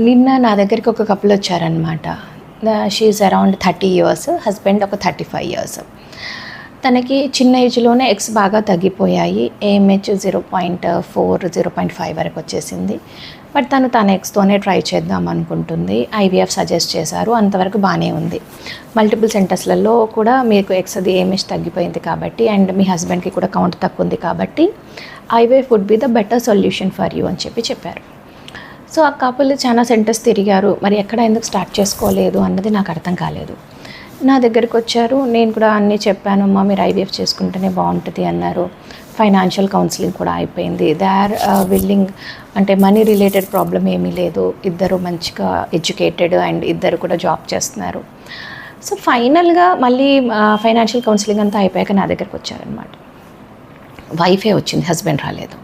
నిన్న నా దగ్గరికి ఒక కపుల్ వచ్చారనమాట. She is around 30 years, husband ఒక 35 years. తనకి చిన్న ఏజ్లోనే ఎగ్స్ బాగా తగ్గిపోయాయి. AMH 0.4, 0.5 వరకు వచ్చేసింది. బట్ తన ఎగ్స్తోనే ట్రై చేద్దాం అనుకుంటుంది. IVF సజెస్ట్ చేశారు, అంతవరకు బాగానే ఉంది. మల్టిపుల్ సెంటర్స్లలో కూడా మీకు ఎగ్స్ అది AMH తగ్గిపోయింది కాబట్టి, అండ్ మీ హస్బెండ్కి కూడా కౌంట్ తక్కువ ఉంది కాబట్టి IVF would be the better solution for you అని చెప్పారు. సో ఆ కపుల్ చాలా సెంటర్స్ తిరిగారు, మరి ఎక్కడ ఎందుకు స్టార్ట్ చేసుకోలేదు అన్నది నాకు అర్థం కాలేదు. నా దగ్గరికి వచ్చారు, నేను కూడా అన్నీ చెప్పాను, అమ్మా మీరు IVF చేసుకుంటేనే బాగుంటుంది అన్నారు. ఫైనాన్షియల్ కౌన్సిలింగ్ కూడా అయిపోయింది. దే ఆర్ విల్లింగ్, అంటే మనీ రిలేటెడ్ ప్రాబ్లం ఏమీ లేదు, ఇద్దరు మంచిగా ఎడ్యుకేటెడ్ అండ్ ఇద్దరు కూడా జాబ్ చేస్తున్నారు. సో ఫైనల్గా మళ్ళీ ఫైనాన్షియల్ కౌన్సిలింగ్ అంతా అయిపోయాక నా దగ్గరికి వచ్చారనమాట. వైఫే వచ్చింది, హస్బెండ్ రాలేదు.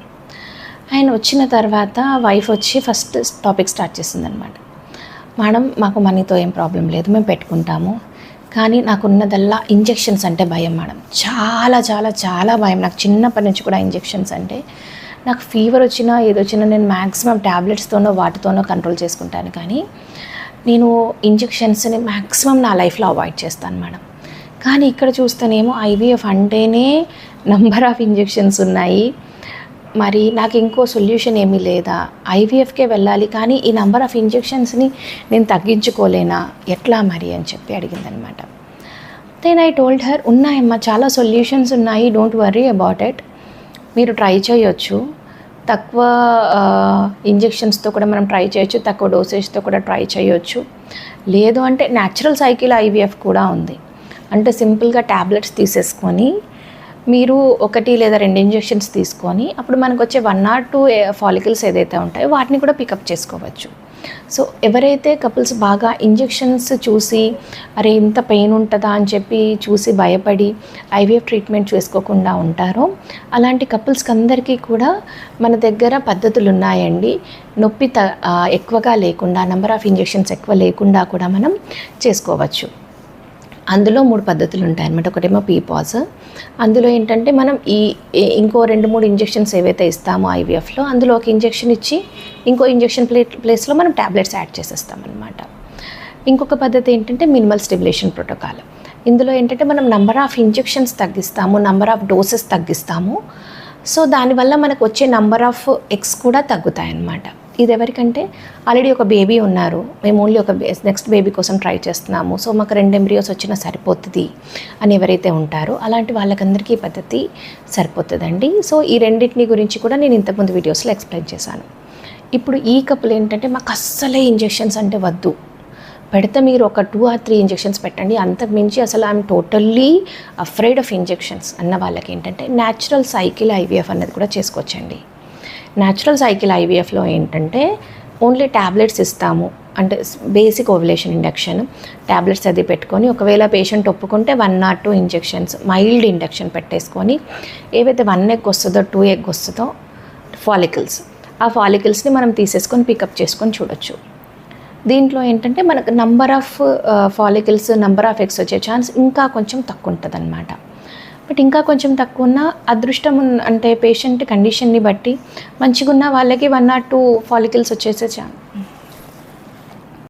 ఆయన వచ్చిన తర్వాత వైఫ్ వచ్చి ఫస్ట్ టాపిక్ స్టార్ట్ చేసిందనమాట. మేడం మాకు మనీతో ఏం ప్రాబ్లం లేదు, మేము పెట్టుకుంటాము, కానీ నాకున్నదల్లా ఇంజెక్షన్స్ అంటే భయం మేడం. చాలా చాలా చాలా భయం నాకు చిన్నప్పటి నుంచి కూడా. ఇంజెక్షన్స్ అంటే నాకు ఫీవర్ వచ్చినా ఏదొచ్చినా నేను మ్యాక్సిమం ట్యాబ్లెట్స్తోనో వాటితోనో కంట్రోల్ చేసుకుంటాను, కానీ నేను ఇంజెక్షన్స్ని మ్యాక్సిమం నా లైఫ్లో అవాయిడ్ చేస్తాను మేడం. కానీ ఇక్కడ చూస్తేనేమో IVF అంటేనే నంబర్ ఆఫ్ ఇంజెక్షన్స్ ఉన్నాయి, మరి నాకు ఇంకో సొల్యూషన్ ఏమీ లేదా, IVFకే వెళ్ళాలి, కానీ ఈ నెంబర్ ఆఫ్ ఇంజెక్షన్స్ని నేను తగ్గించుకోలేనా, ఎట్లా మరి అని అడిగిందనమాట. దెన్ ఐ టోల్డ్ హర్, ఉన్నాయమ్మా చాలా సొల్యూషన్స్ ఉన్నాయి, డోంట్ వర్రీ అబౌట్ ఇట్, మీరు ట్రై చేయొచ్చు, తక్కువ ఇంజెక్షన్స్తో కూడా మనం ట్రై చేయొచ్చు, తక్కువ డోసేజ్తో కూడా ట్రై చేయొచ్చు, లేదు అంటే న్యాచురల్ సైకిల్ IVF కూడా ఉంది. అంటే సింపుల్గా ట్యాబ్లెట్స్ తీసేసుకొని మీరు 1 లేదా 2 ఇంజెక్షన్స్ తీసుకొని అప్పుడు మనకు వచ్చే 1 or 2 ఫాలికల్స్ ఏదైతే ఉంటాయో వాటిని కూడా పికప్ చేసుకోవచ్చు. సో ఎవరైతే కపుల్స్ బాగా ఇంజెక్షన్స్ చూసి అరే ఇంత పెయిన్ ఉంటుందా అని చూసి భయపడి IVF ట్రీట్మెంట్ చేసుకోకుండా ఉంటారో అలాంటి కపుల్స్కి అందరికీ కూడా మన దగ్గర పద్ధతులు ఉన్నాయండి. నొప్పి ఎక్కువగా లేకుండా, నెంబర్ ఆఫ్ ఇంజెక్షన్స్ ఎక్కువ లేకుండా కూడా మనం చేసుకోవచ్చు. అందులో 3 పద్ధతులు ఉంటాయన్నమాట. ఒకటేమో PPAS, అందులో ఏంటంటే మనం ఇంకో 2-3 ఇంజెక్షన్స్ ఏవైతే ఇస్తామో IVFలో, అందులో ఒక ఇంజెక్షన్ ఇచ్చి ఇంకో ఇంజెక్షన్ ప్లేస్లో మనం ట్యాబ్లెట్స్ యాడ్ చేసేస్తామన్నమాట. ఇంకొక పద్ధతి ఏంటంటే మినిమల్ స్టిమ్యులేషన్ ప్రోటోకాల్. ఇందులో ఏంటంటే మనం నెంబర్ ఆఫ్ ఇంజెక్షన్స్ తగ్గిస్తాము, నెంబర్ ఆఫ్ డోసెస్ తగ్గిస్తాము. సో దానివల్ల మనకు వచ్చే నెంబర్ ఆఫ్ ఎగ్స్ కూడా తగ్గుతాయన్నమాట. ఇది ఎవరికంటే ఆల్రెడీ ఒక బేబీ ఉన్నారు, మేము ఓన్లీ ఒక నెక్స్ట్ బేబీ కోసం ట్రై చేస్తున్నాము, సో మాకు 2 ఎంబ్రియోస్ వచ్చినా సరిపోతుంది అని ఎవరైతే ఉంటారో అలాంటి వాళ్ళకందరికీ ఈ పద్ధతి సరిపోతుందండి. సో ఈ రెండింటిని గురించి కూడా నేను ఇంతకుముందు వీడియోస్లో ఎక్స్ప్లెయిన్ చేశాను. ఇప్పుడు ఈ కపుల్ ఏంటంటే మాకు అస్సలే ఇంజెక్షన్స్ అంటే వద్దు, పెడితే మీరు ఒక 2 or 3 ఇంజెక్షన్స్ పెట్టండి, అంతకు మించి అసలు I'm totally afraid of injections అన్న వాళ్ళకి ఏంటంటే న్యాచురల్ సైకిల్ IVF అన్నది కూడా చేసుకోవచ్చండి. న్యాచురల్ సైకిల్ IVFలో ఏంటంటే ఓన్లీ ట్యాబ్లెట్స్ ఇస్తాము, అంటే బేసిక్ ఓవ్యులేషన్ ఇండక్షన్ ట్యాబ్లెట్స్ అది పెట్టుకొని, ఒకవేళ పేషెంట్ ఒప్పుకుంటే 1 or 2 ఇంజెక్షన్స్ మైల్డ్ ఇండక్షన్ పెట్టేసుకొని ఏవైతే 1 egg వస్తుందో 2 egg వస్తుందో ఫాలికల్స్, ఆ ఫాలికల్స్ని మనం తీసేసుకొని పికప్ చేసుకొని చూడొచ్చు. దీంట్లో ఏంటంటే మనకు number of follicles, number of eggs వచ్చే ఛాన్స్ ఇంకా కొంచెం తక్కువ ఉంటుంది అన్నమాట. బట్ ఇంకా కొంచెం తక్కువ ఉన్న అదృష్టం అంటే పేషెంట్ కండిషన్ని బట్టి మంచిగా ఉన్న వాళ్ళకి 1 or 2 ఫాలికల్స్ వచ్చేసే ఛాన్స్